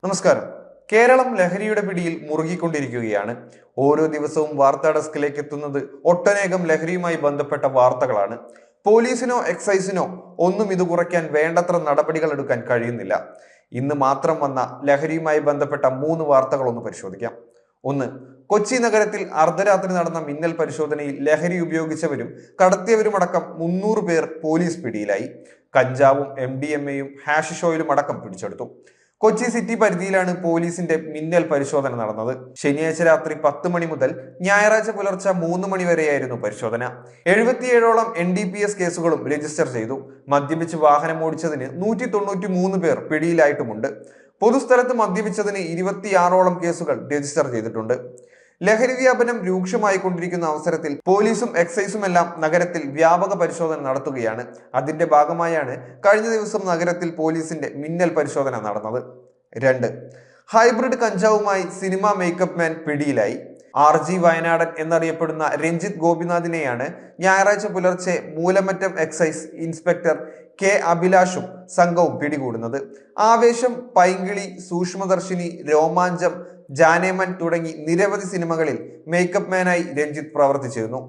നമസ്കാരം. കേരളം ലഹരിയുടെ പിടിയിൽ മുറുകിക്കൊണ്ടിരിക്കുകയാണ്. ഓരോ ദിവസവും വാർത്താ ഡെസ്കിലേക്ക് എത്തുന്നത് ഒട്ടനേകം ലഹരിയുമായി ബന്ധപ്പെട്ട വാർത്തകളാണ്. പോലീസിനോ എക്സൈസിനോ ഒന്നും ഇത് കുറയ്ക്കാൻ വേണ്ടത്ര നടപടികൾ എടുക്കാൻ കഴിയുന്നില്ല. ഇന്ന് മാത്രം വന്ന ലഹരിയുമായി ബന്ധപ്പെട്ട 3 വാർത്തകൾ ഒന്ന് പരിശോധിക്കാം. ഒന്ന്, കൊച്ചി നഗരത്തിൽ അർദ്ധരാത്രി നടന്ന മിന്നൽ പരിശോധനയിൽ ലഹരി ഉപയോഗിച്ചവരും കടത്തിയവരുമടക്കം 300 പേർ പോലീസ് പിടിയിലായി. കഞ്ചാവും MDMA-യും ഹാഷിഷ് ഓയിലും അടക്കം പിടിച്ചെടുത്tu. കൊച്ചി സിറ്റി പരിധിയിലാണ് പോലീസിന്റെ മിന്നൽ പരിശോധന നടന്നത്. ശനിയാഴ്ച രാത്രി 10 മണി മുതൽ ഞായറാഴ്ച പുലർച്ചെ 3 മണി വരെയായിരുന്നു പരിശോധന. 77ഓളം NDPS കേസുകളും രജിസ്റ്റർ ചെയ്തു. മദ്യപിച്ച് വാഹനം ഓടിച്ചതിന് 193 പേർ പിടിയിലായിട്ടുമുണ്ട്. പൊതുസ്ഥലത്ത് മദ്യപിച്ചതിന് 26ഓളം കേസുകൾ രജിസ്റ്റർ ചെയ്തിട്ടുണ്ട്. ലഹരി വ്യാപനം രൂക്ഷമായിക്കൊണ്ടിരിക്കുന്ന അവസരത്തിൽ പോലീസും എക്സൈസുമെല്ലാം നഗരത്തിൽ വ്യാപക പരിശോധന നടത്തുകയാണ്. അതിന്റെ ഭാഗമായാണ് കഴിഞ്ഞ ദിവസം നഗരത്തിൽ പോലീസിന്റെ മിന്നൽ പരിശോധന നടന്നത്. 2, ഹൈബ്രിഡ് കഞ്ചാവുമായി സിനിമ മേക്കപ്പ് മാൻ പിടിയിലായി. RG വയനാടൻ എന്നറിയപ്പെടുന്ന രഞ്ജിത്ത് ഗോപിനാഥിനെയാണ് ഞായറാഴ്ച പുലർച്ചെ മൂലമറ്റം എക്സൈസ് ഇൻസ്പെക്ടർ K അഭിലാഷും സംഘവും പിടികൂടുന്നത്. ആവേശം, പൈങ്കിളി, സൂക്ഷ്മദർശിനി, രോമാഞ്ചം, ജാനേമൻ തുടങ്ങി നിരവധി സിനിമകളിൽ മേക്കപ്പ് മാനായി രഞ്ജിത്ത് പ്രവർത്തിച്ചിരുന്നു.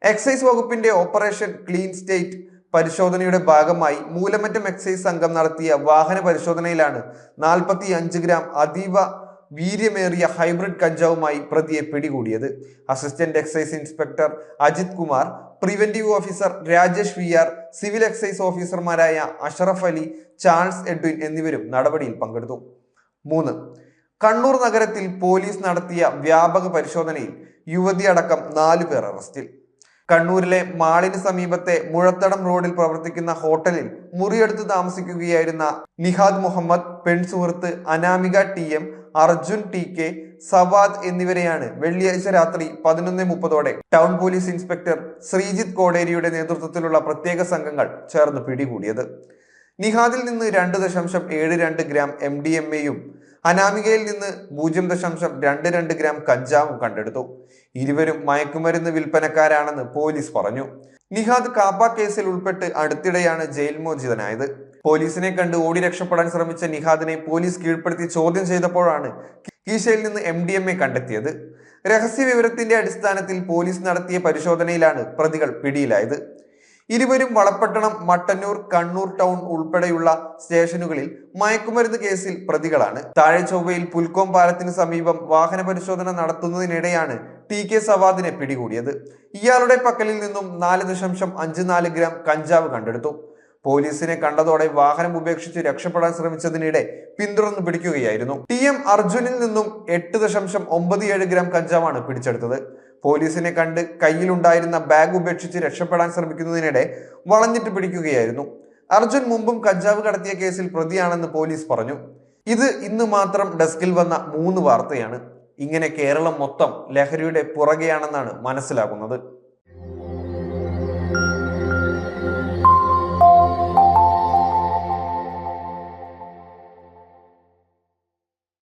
എക്സൈസ് വകുപ്പിന്റെ ഓപ്പറേഷൻ ക്ലീൻ സ്റ്റേറ്റ് പരിശോധനയുടെ ഭാഗമായി മൂലമറ്റം എക്സൈസ് സംഘം നടത്തിയ വാഹന പരിശോധനയിലാണ് 45 ഗ്രാം അതീവ വീര്യമേറിയ ഹൈബ്രിഡ് കഞ്ചാവുമായി പ്രതിയെ പിടികൂടിയത്. Assistant excise inspector Ajith Kumar, preventive officer Rajesh VR, civil excise ഓഫീസർമാരായ അഷറഫ് അലി, ചാൾസ് എഡ്വിൻ എന്നിവരും നടപടിയിൽ പങ്കെടുത്തു. 3, കണ്ണൂർ നഗരത്തിൽ പോലീസ് നടത്തിയ വ്യാപക പരിശോധനയിൽ യുവതി അടക്കം 4 പേർ അറസ്റ്റിൽ. കണ്ണൂരിലെ മാളിന് സമീപത്തെ മുഴത്തടം റോഡിൽ പ്രവർത്തിക്കുന്ന ഹോട്ടലിൽ മുറിയെടുത്ത് താമസിക്കുകയായിരുന്ന നിഹാദ് മുഹമ്മദ്, പെൺസുഹൃത്ത് അനാമിക TM, അർജുൻ TK, സവാദ് എന്നിവരെയാണ് വെള്ളിയാഴ്ച രാത്രി 11:30ഓടെ ടൗൺ പോലീസ് ഇൻസ്പെക്ടർ ശ്രീജിത്ത് കോടേരിയുടെ നേതൃത്വത്തിലുള്ള പ്രത്യേക സംഘങ്ങൾ ചേർന്ന് പിടികൂടിയത്. നിഹാദിൽ നിന്ന് 2.72 ഗ്രാം MDMA-യും അനാമികയിൽ നിന്ന് 0.22 ഗ്രാം കഞ്ചാവും കണ്ടെടുത്തു. ഇരുവരും മയക്കുമരുന്ന് വിൽപ്പനക്കാരാണെന്ന് പോലീസ് പറഞ്ഞു. നിഹാദ് കാപ്പ കേസിൽ ഉൾപ്പെട്ട് അടുത്തിടെയാണ് ജയിൽ മോചിതനായത്. പോലീസിനെ കണ്ട് ഓടി രക്ഷപ്പെടാൻ ശ്രമിച്ച നിഹാദിനെ പോലീസ് കീഴ്പ്പെടുത്തി ചോദ്യം ചെയ്തപ്പോഴാണ് കീശയിൽ നിന്ന് MDMA കണ്ടെത്തിയത്. രഹസ്യ വിവരത്തിന്റെ അടിസ്ഥാനത്തിൽ പോലീസ് നടത്തിയ പരിശോധനയിലാണ് പ്രതികൾ പിടിയിലായത്. ഇരുവരും വളപട്ടണം, മട്ടന്നൂർ, കണ്ണൂർ ടൗൺ ഉൾപ്പെടെയുള്ള സ്റ്റേഷനുകളിൽ മയക്കുമരുന്ന് കേസിൽ പ്രതികളാണ്. താഴെ ചൊവ്വയിൽ പുൽക്കോം പാലത്തിന് സമീപം വാഹന പരിശോധന നടത്തുന്നതിനിടെയാണ് TK സവാദിനെ പിടികൂടിയത്. ഇയാളുടെ പക്കലിൽ നിന്നും 4.54 ഗ്രാം കഞ്ചാവ് കണ്ടെടുത്തു. പോലീസിനെ കണ്ടതോടെ വാഹനം ഉപേക്ഷിച്ച് രക്ഷപ്പെടാൻ ശ്രമിച്ചതിനിടെ പിന്തുടർന്ന് പിടിക്കുകയായിരുന്നു. TM അർജുനിൽ നിന്നും 8.97 ഗ്രാം കഞ്ചാവാണ് പിടിച്ചെടുത്തത്. പോലീസിനെ കണ്ട് കയ്യിലുണ്ടായിരുന്ന ബാഗ് ഉപേക്ഷിച്ച് രക്ഷപ്പെടാൻ ശ്രമിക്കുന്നതിനിടെ വളഞ്ഞിട്ട് പിടിക്കുകയായിരുന്നു. അർജുൻ മുമ്പും കഞ്ചാവ് കടത്തിയ കേസിൽ പ്രതിയാണെന്ന് പോലീസ് പറഞ്ഞു. ഇത് ഇന്ന് മാത്രം ഡെസ്കിൽ വന്ന 3 വാർത്തയാണ്. ഇങ്ങനെ കേരളം മൊത്തം ലഹരിയുടെ പുറകെയാണെന്നാണ് മനസ്സിലാകുന്നത്.